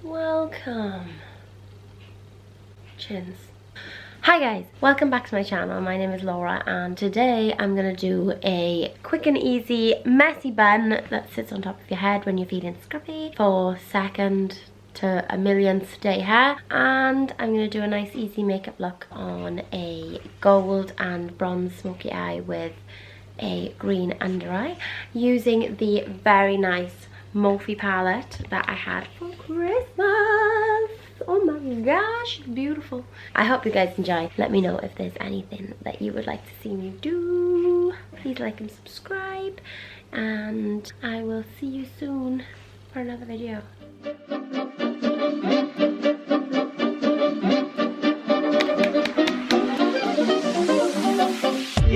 Welcome. Chins. Hi guys, welcome back to my channel. My name is Laura and today I'm going to do a quick and easy messy bun that sits on top of your head when you're feeling scruffy for second to a millionth day hair, and I'm going to do a nice easy makeup look on a gold and bronze smoky eye with a green under eye using the very nice Morphe palette that I had for Christmas. Oh my gosh, it's beautiful. I hope you guys enjoy. Let me know if there's anything that you would like to see me do. Please like and subscribe, and I will see you soon for another video.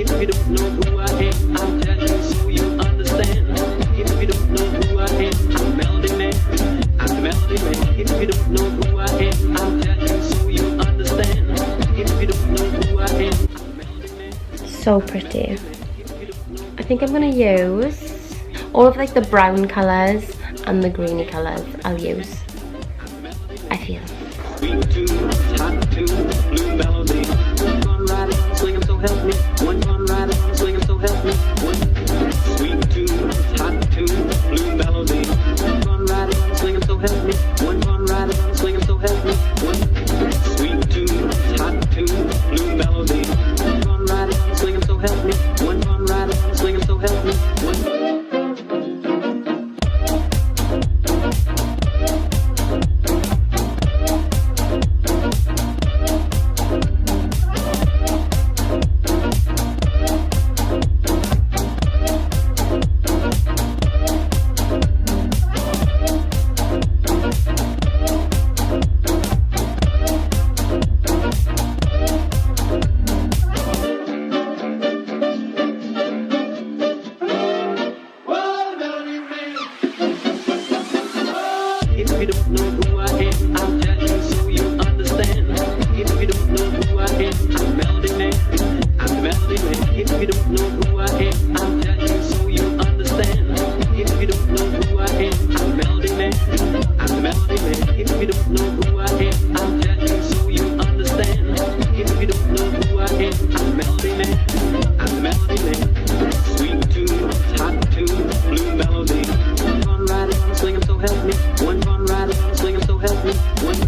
If you don't know who I am, I'll tell you so you understand. If you don't know who I am, I'm Melody Man. I'm the Melody Man. If you don't know who I am, I'll tell you so you understand. If you don't know who I am, I'm Melody Man. So pretty. I think I'm gonna use all of like the brown colours and the greeny colours. I'll use, I feel. Sweet tune, hot tune, blue melody. One run ride on, swing 'em, so help me. One run ride on, swing 'em, so help me. One sweet tune, hot tune, blue melody. One run ride on, swing 'em, so help me. One run ride on, swing 'em, so help me. One sweet tune, hot tune, blue melody. One run ride on, swing 'em, so help me. One run ride on, swing 'em, so help me. One. If you don't know who I am, I'll tell you so you understand. If you don't know who I am, I'm Melody Man. I'm the Melody Man. If you don't know who I am, I'll tell you so you understand. If you don't know who I am, I'm Melody Man. I'm the Melody Man. If you don't know who I am, I'll tell you so you understand. If you don't know who I am, I'm Melody Man. I'm the Melody Man. Sweet tune, hot tune, blue melody. One run ride on, swing 'em, so help me. One run ride on, swing 'em, so help me. One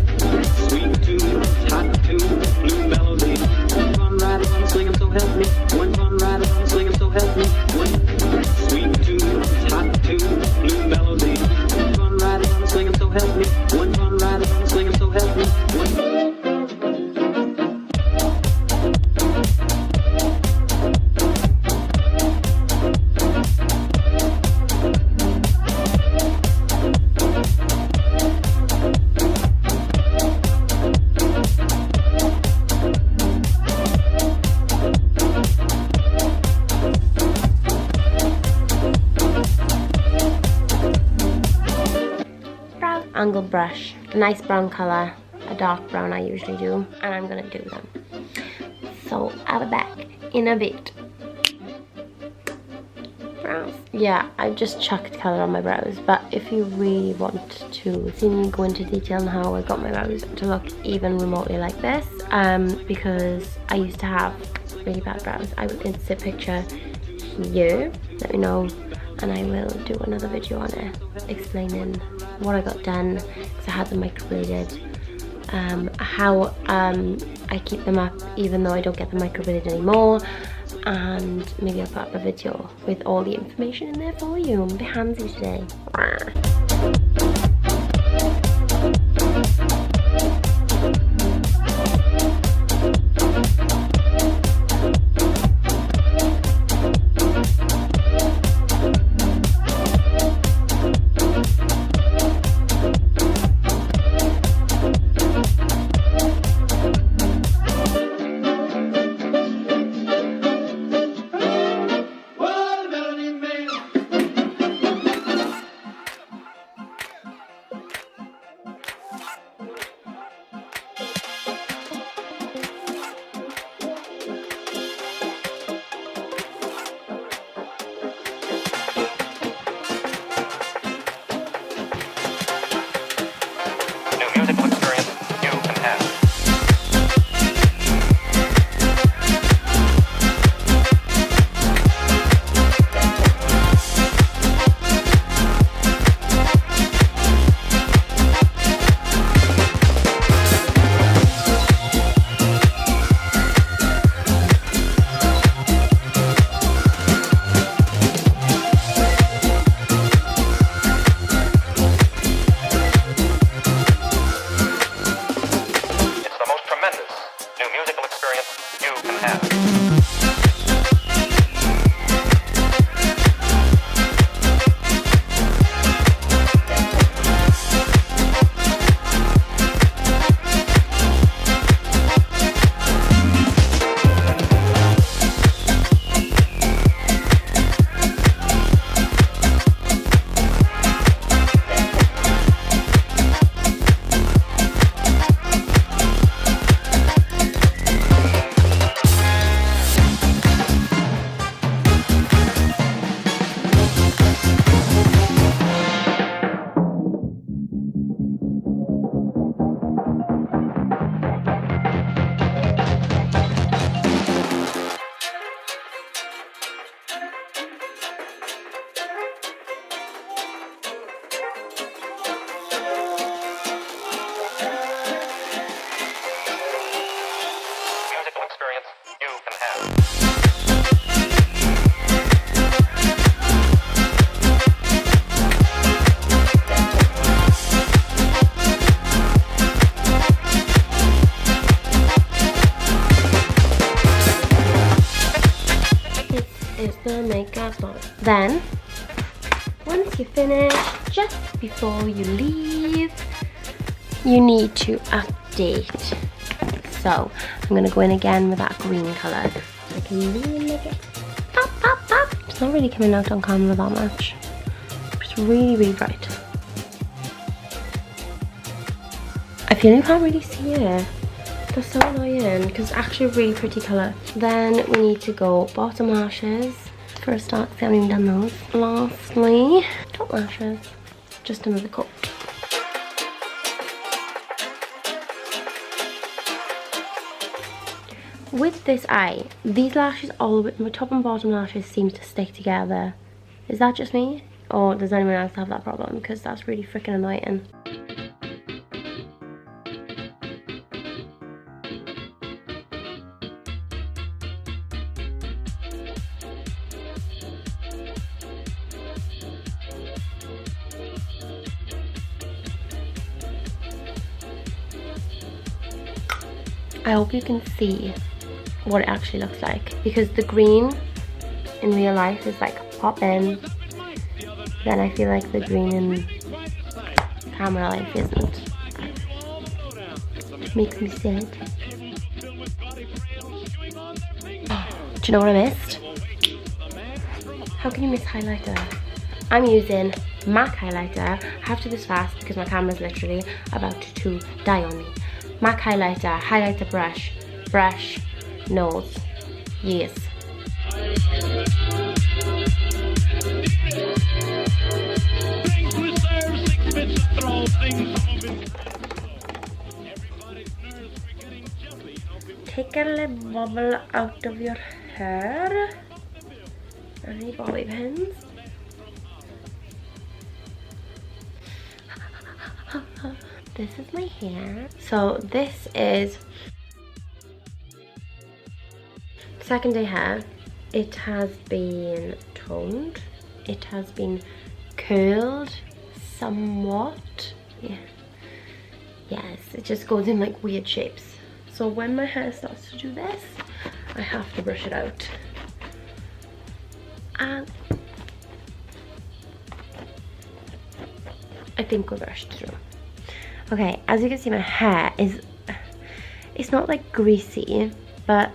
sweet tune, hot tune, blue melody. One run ride on, swing 'em, so help me. One run ride on, swing 'em, so help me. One sweet tune, hot tune, blue melody. One run ride on, swing 'em, so help me. One run ride on, swing 'em, so help me. One. Angle brush, a nice brown colour, a dark brown I usually do, and I'm gonna do them. So I'll be back in a bit. Brows. Yeah, I've just chucked colour on my brows, but if you really want to see me go into detail on how I got my brows to look even remotely like this, because I used to have really bad brows, I will insert a picture here, let me know, and I will do another video on it explaining what I got done, because I had them microbladed, how I keep them up even though I don't get them microbladed anymore, and maybe I'll put up a video with all the information in there for you. I'm a bit handsy today. musical experience you can have. Is the makeup on. Then, once you finish, just before you leave, you need to update. So, I'm going to go in again with that green colour. So I can really make it pop, pop, pop. It's not really coming out on camera that much. It's really, really bright. I feel you can't really see it. That's so annoying because it's actually a really pretty colour. Then we need to go bottom lashes. For a start, because I haven't even done those. Lastly, top lashes. Just another coat. With this eye, these lashes, all the top and bottom lashes seem to stick together. Is that just me? Or does anyone else have that problem? Because that's really freaking annoying. I hope you can see what it actually looks like, because the green in real life is like pop in, then I feel like the green in camera life isn't. It makes me sad. Oh, do you know what I missed? How can you miss highlighter? I'm using MAC highlighter. I have to do this fast because my camera's literally about to die on me. MAC highlighter, highlighter brush, nose, yes. Take a little bubble out of your hair. Any bobby pins? This is my hair. So this is second day hair. It has been toned. It has been curled somewhat. Yeah. Yes, it just goes in like weird shapes. So when my hair starts to do this, I have to brush it out. And I think we're brushed through. Okay, as you can see, my hair is, it's not like greasy, but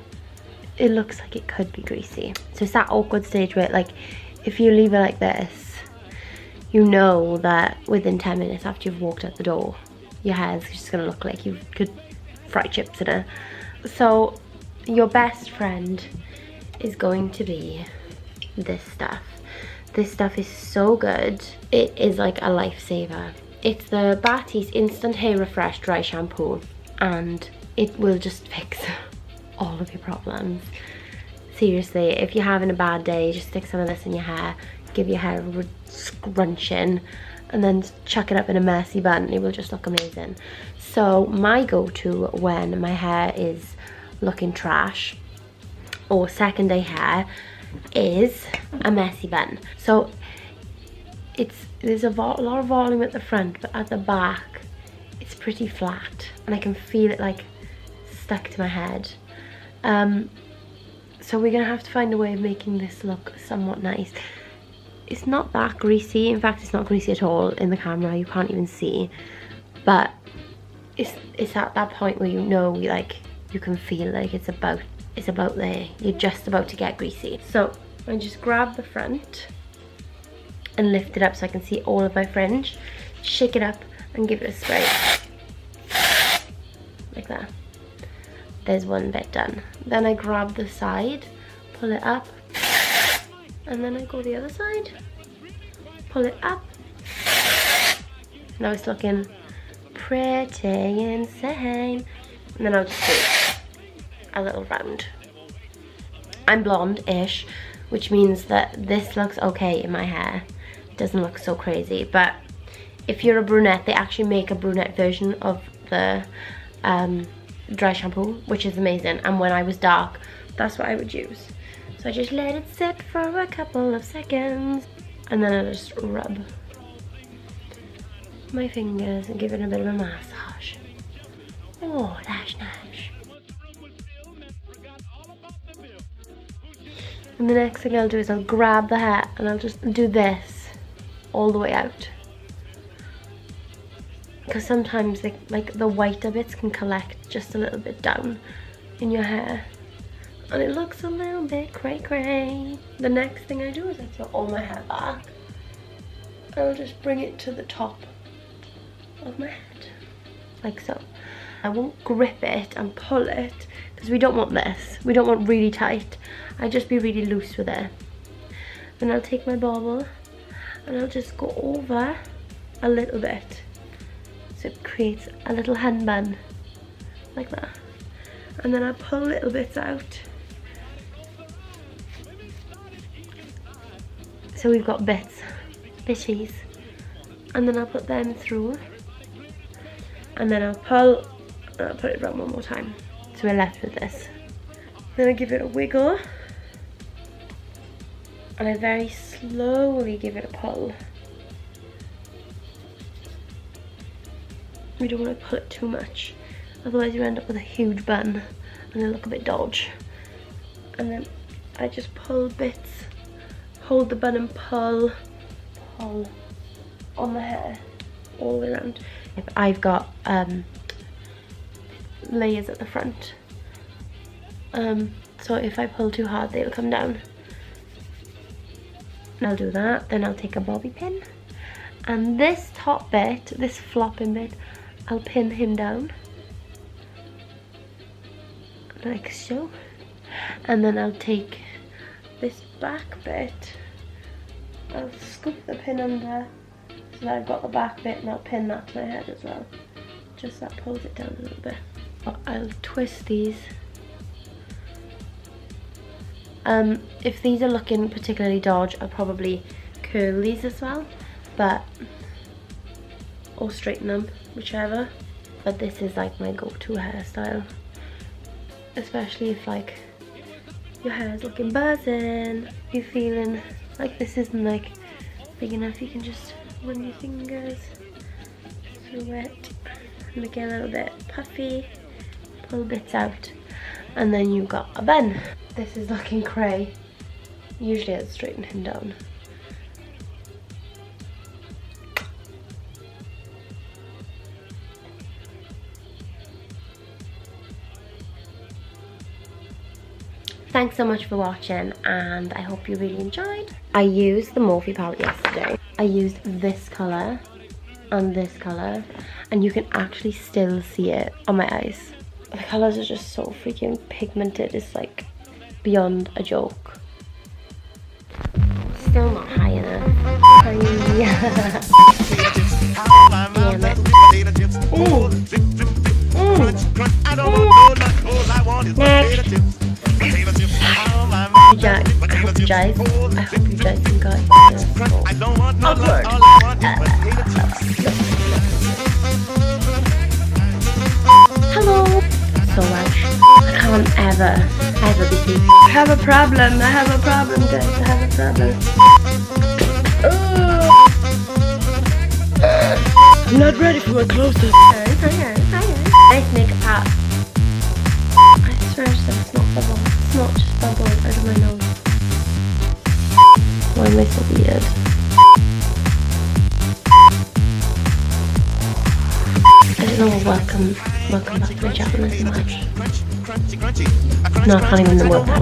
it looks like it could be greasy. So it's that awkward stage where, like, if you leave it like this, you know that within 10 minutes after you've walked out the door, your hair is just gonna look like you've got fried chips in it. So your best friend is going to be this stuff. This stuff is so good. It is like a lifesaver. It's the Batty's Instant Hair Refresh Dry Shampoo, and it will just fix all of your problems. Seriously, if you're having a bad day, just stick some of this in your hair, give your hair a scrunching, and then chuck it up in a messy bun. It will just look amazing. So my go-to when my hair is looking trash or second day hair is a messy bun. So there's a lot of volume at the front, but at the back it's pretty flat, and I can feel it like stuck to my head. So we're gonna have to find a way of making this look somewhat nice. It's not that greasy. In fact, it's not greasy at all in the camera. You can't even see, but it's at that point where you know, like, you can feel like it's about there. You're just about to get greasy. So I just grab the front and lift it up so I can see all of my fringe. Shake it up and give it a spray like that. There's one bit done. Then I grab the side, pull it up, and then I go the other side, pull it up. Now it's looking pretty insane. And then I'll just do a little round. I'm blonde-ish, which means that this looks okay in my hair. It doesn't look so crazy, but if you're a brunette, they actually make a brunette version of the dry shampoo, which is amazing. And when I was dark, that's what I would use. So I just let it sit for a couple of seconds, and then I just rub my fingers and give it a bit of a massage. Oh, that's nice. And the next thing I'll do is I'll grab the hair and I'll just do this all the way out, because sometimes like the whiter bits can collect just a little bit down in your hair, and it looks a little bit cray-cray. The next thing I do is I throw all my hair back. I'll just bring it to the top of my head, like so. I won't grip it and pull it, because we don't want this. We don't want really tight. I just be really loose with it. Then I'll take my bobble and I'll just go over a little bit, so it creates a little hand bun, like that. And then I'll pull little bits out. So we've got bitties, and then I'll put them through, and then I'll pull, and I'll put it around one more time. So we're left with this. Then I give it a wiggle, and I very slowly give it a pull. We don't want to pull it too much, otherwise you end up with a huge bun and it'll look a bit dodge. And then I just pull bits, hold the bun and pull on the hair all the way around. I've got layers at the front, so if I pull too hard they'll come down. And I'll do that. Then I'll take a bobby pin, and this top bit, this flopping bit, I'll pin him down like so, and then I'll take this back bit, I'll scoop the pin under so that I've got the back bit, and I'll pin that to my head as well. Just that pulls it down a little bit. I'll twist these. If these are looking particularly dodge, I'll probably curl these as well, or straighten them, whichever. But this is like my go-to hairstyle, especially if like your hair is looking buzzing, you're feeling like this isn't like big enough, you can just run your fingers through it, make it a little bit puffy, pull bits out, and then you've got a bun. This is looking cray. Usually I'd straighten him down. Thanks so much for watching, and I hope you really enjoyed. I used the Morphe palette yesterday. I used this colour and this colour, and you can actually still see it on my eyes. The colours are just so freaking pigmented, it's like beyond a joke. Still not high enough. Hi. Next. I hope you guys can go upward. Hello. So much. I can't ever be seen. I have a problem, guys. I have a problem. I'm not ready for my close-up. Nice makeup hat. I swear it's not bubble. It's not just bubble out of my nose. Why am I so weird? I don't know. Welcome back to my channel so much. No, I can't even work that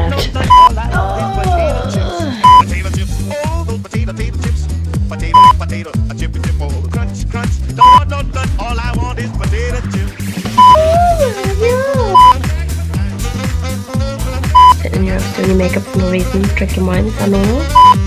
All I want is potato chips. Sitting here doing your makeup for no reason, drinking wine, is that normal?